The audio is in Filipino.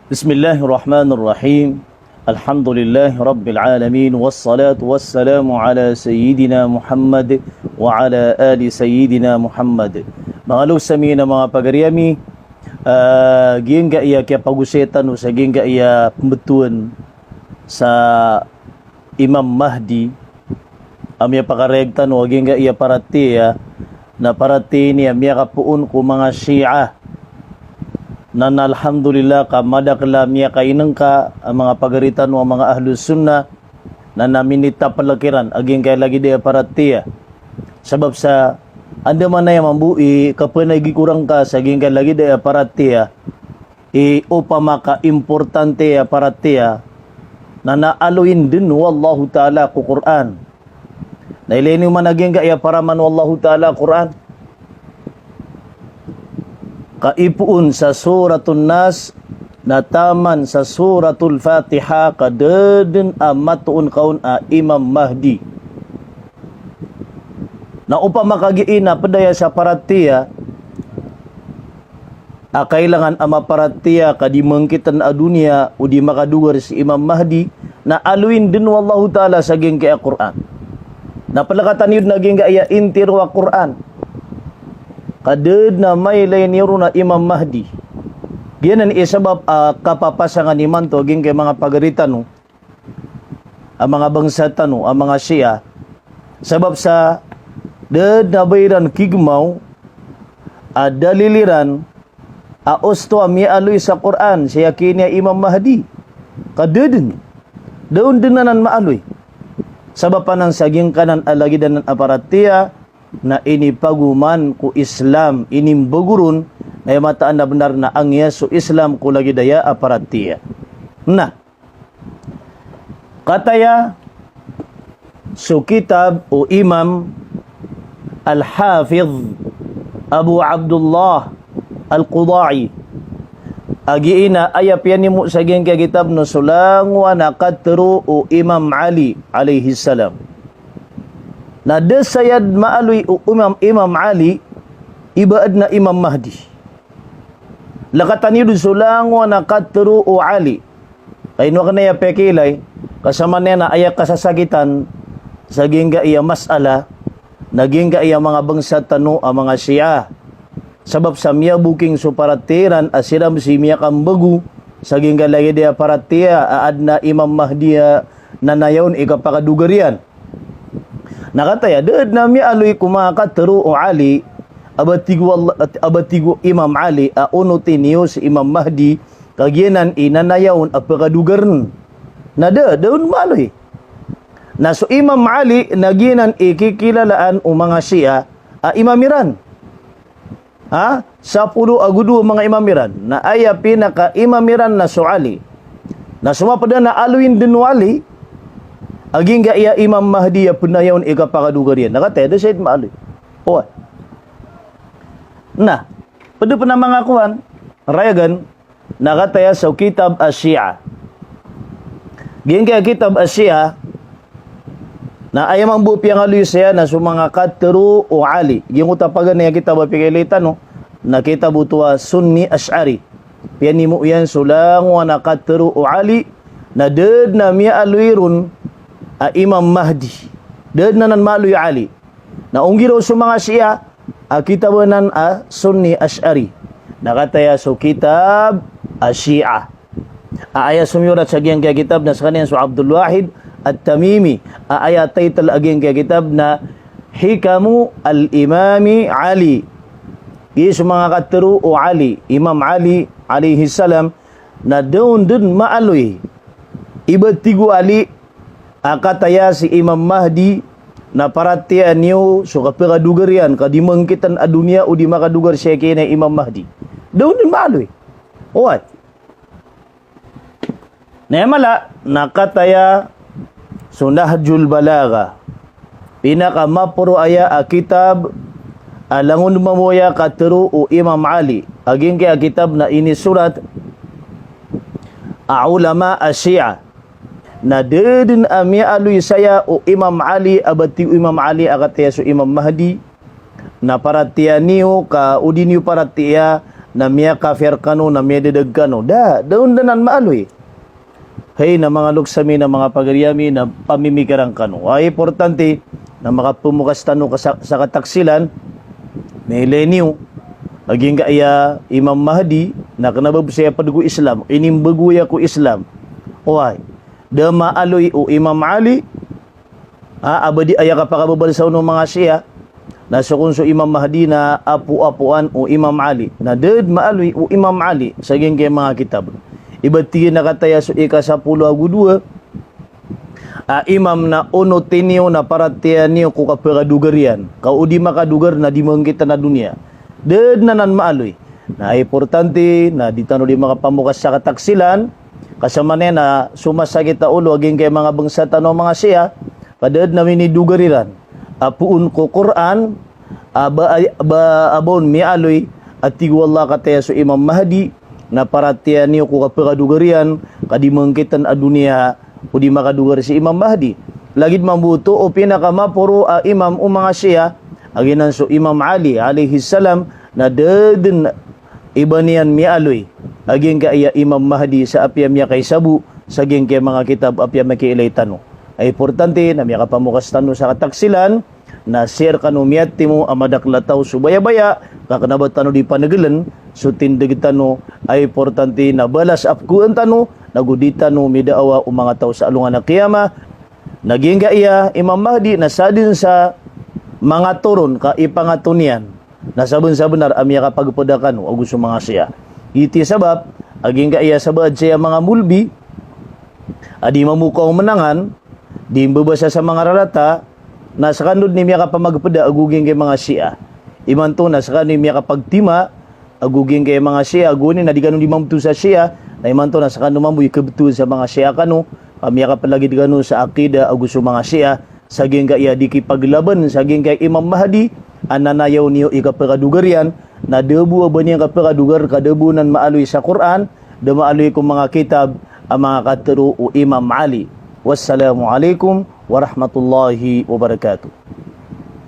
Bismillahirrahmanirrahim. Alhamdulillahi Rabbil Alamin. Wassalatu wassalamu ala Sayyidina Muhammad wa ala ali Sayyidina Muhammad. Mga lusami na mga pagariami, gingga iya kaya pagusetan o sa gingga iya pembetuan sa Imam Mahdi. Amya pakaregtan o gingga iya parati na parati niya miya kapuun ko mga Shia. Nan alhamdulillah kamadakla miya kainang ka ang mga pagaritan o mga ahlus sunnah na naminita palakiran aging kay lagi dia paratiya sabab sa anda man na mambuhi kapag nagikurang ka sa aging kay lagi dia paratiya upama ka importante paratiya na naaluin din wallahu ta'ala ku Quran na ilini man aging kaya paraman wallahu ta'ala Quran kaipuun sa suratul Nas na taman sa suratul Fatiha kadeden amatuun kaun Imam Mahdi na upama kagiina padaya sa paratiya kailangan ama paratiya kadimengkitan dunia udi makadugar si Imam Mahdi na aluin din wallahu ta'ala sa geng kaya Quran na palakatan yun naging kaya intiru wa Quran kaded na may lainiro na Imam Mahdi. Diyan ang isabab kapapasangan ni Manto ging kay mga pagaritan ang mga bangsatan ang mga Shia. Sabab sa ded na bayran kigmaw daliliran osto ami aloy sa Quran siya kini Imam Mahdi. Kadeden daun dinanan maaloy. Sabab panang saging kanan alagidan ng aparatiya na inipaguman ku Islam inimbagurun na mataan na benar na ang Yesu Islam ku lagi daya aparatiya. Nah, kataya so kitab o Imam Al-Hafidh Abu Abdullah Al-Qudai agiina ayap yan mo sa geng kaya kitab no sulangwa na katru o Imam Ali alayhi salam na desayad maaloy o Imam Ali ibaad na Imam Mahdi lakatan yun sulango na katru o Ali kay no kanaya pekilay kasama niya na ayak kasasagitan sa gingga iya masala naging iya mga bangsa tano ang mga Shia sabab sa miya buking suparatiran asiram si miya kambagu sa gingga lagi dia paratia aad na Imam Mahdi na nayaon ikapakadugarian nakataya deed na mi aloy kumakatero o Ali abatigo Imam Ali unutin niyo si Imam Mahdi kagyanan inanayaon at pagkadugaran na deun maloy na so Imam Ali nagyanan ikikilalaan o mga Shia imamiran sa pulo agudo mga imamiran na aya pinaka imamiran na so Ali na sumapada na aluin din wali aging iya Imam Mahdi punayaon ikapakadugarian. Nakataya, da siya maaloy. O. Na, pwede pa na mga kuhan, rayagan, nakataya sa kitab As-Shia. Ging kaya kitab As-Shia, na ayam ang bupi ang aloy siya na sumanga katru o Ali. Yung utapagan niya kitab apikilitan, na kitab utuwa Sunni Ash'ari. Piyan mo yan, sulang na katru o Ali, na ded na miya aloy ron, Imam Mahdi dan nanan maluy Ali na unggiraw sa mga Shia kitabanan Sunni Ash'ari nakataya so kitab Shia aya sumyurat sa giyang kaya kitab na sa kaniyan so Abdul Wahid At-Tamimi aya title aging kaya kitab na Hikamu Al-Imami Ali is mga katero o Ali Imam Ali alayhi salam na doon dun maaloy ibatigo Ali kataya si Imam Mahdi na paratian niyo so kapiradugarian kadimengkitan dunia o di makadugar siya kina Imam Mahdi daw din maloy what nemala nakataya so Nahjul Balagha pinaka mapuro aya kitab alangon mamoya katero o Imam Ali aging kaya kitab na ini surat ulama Shia na dedin amya aluy saya o Imam Ali abati Imam Ali akataya so Imam Mahdi na paratiya niyo ka udi niyo paratiya na miya kafir kano, na miya dedag kano, daon danan maaloy. Hay na mga luksami na mga pagaryami na pamimikarang kano. Ay importante na makapumukas tano sa kataksilan, milenyo, aging kaya Imam Mahdi, na kanabab siya padugo Islam, inimbaguya ko Islam. Oy, da maaloy o Imam Ali, abadi aya kapakababal sa unong mga siya, na sukunso Imam Mahdi na apu-apuan o Imam Ali, na dad maaloy o Imam Ali, sa kay mga kitab. Ibati nakataya so ika-10 agudua, imam na uno tinio na paratian niyo ko kapagadugaryan, kaudi makadugar na di kita na dunia. Dad nanan maaloy, na importante na di tano di makapamukas sa kataksilan, kasama na sumasakit na ulo aging kay mga bangsa tano mga siya, kadad na minidugariran, apuun ko Quran, abon mialoy, at tigwala kataya so Imam Mahdi, na paratian niyo ko kapagadugaryan, kadimangkitan a dunia, o di makadugar si Imam Mahdi. Lagid mabuto o pinakamapuro imam o mga siya, aginan so Imam Ali alayhi salam, na daden iba niyan mialoy, aging kaya Imam Mahdi sa apya miya kay sabu, saging kay mga kitab apya makiilay tano. Ay importante na miya kapamukas tano sa kataksilan, na share kanu miyati mo amadaklataw subaya-baya, kakanabat tano di panagalan, so tindig tano, ay importante na balas apkuan tano, nagudita no midaawa o mga tao sa alungan na kiyama. Naging kaya Imam Mahdi na sadin sa mga turon ka ipangatunian, na sabon-sabon na amya kapagpadakan o gusto mga siya. Iti sabab, aging kaya sabad siya mga mulbi, adi mamukaw manangan, di babasa sa mga rarata, na sa kanod ni miya kapamagpada aguging kay mga siya. Imanto na sa kanod ni miya kapagtima, aguging kay mga siya, agunin na di ganun di mamtu sa siya, na imanto na sa kanod mamuy kabetul sa mga siya kano, miya kapalagid ganun sa akida agusto mga siya, saging kaya di kipaglaban, saging kay Imam Mahdi, ananayaw niyo ikapagadugaryan, na debu ba niya kapagadugar, kadebunan maaloy sa Quran, da maaloy kong mga kitab, ang mga katero o Imam Ali. Wassalamualaikum warahmatullahi wabarakatuh.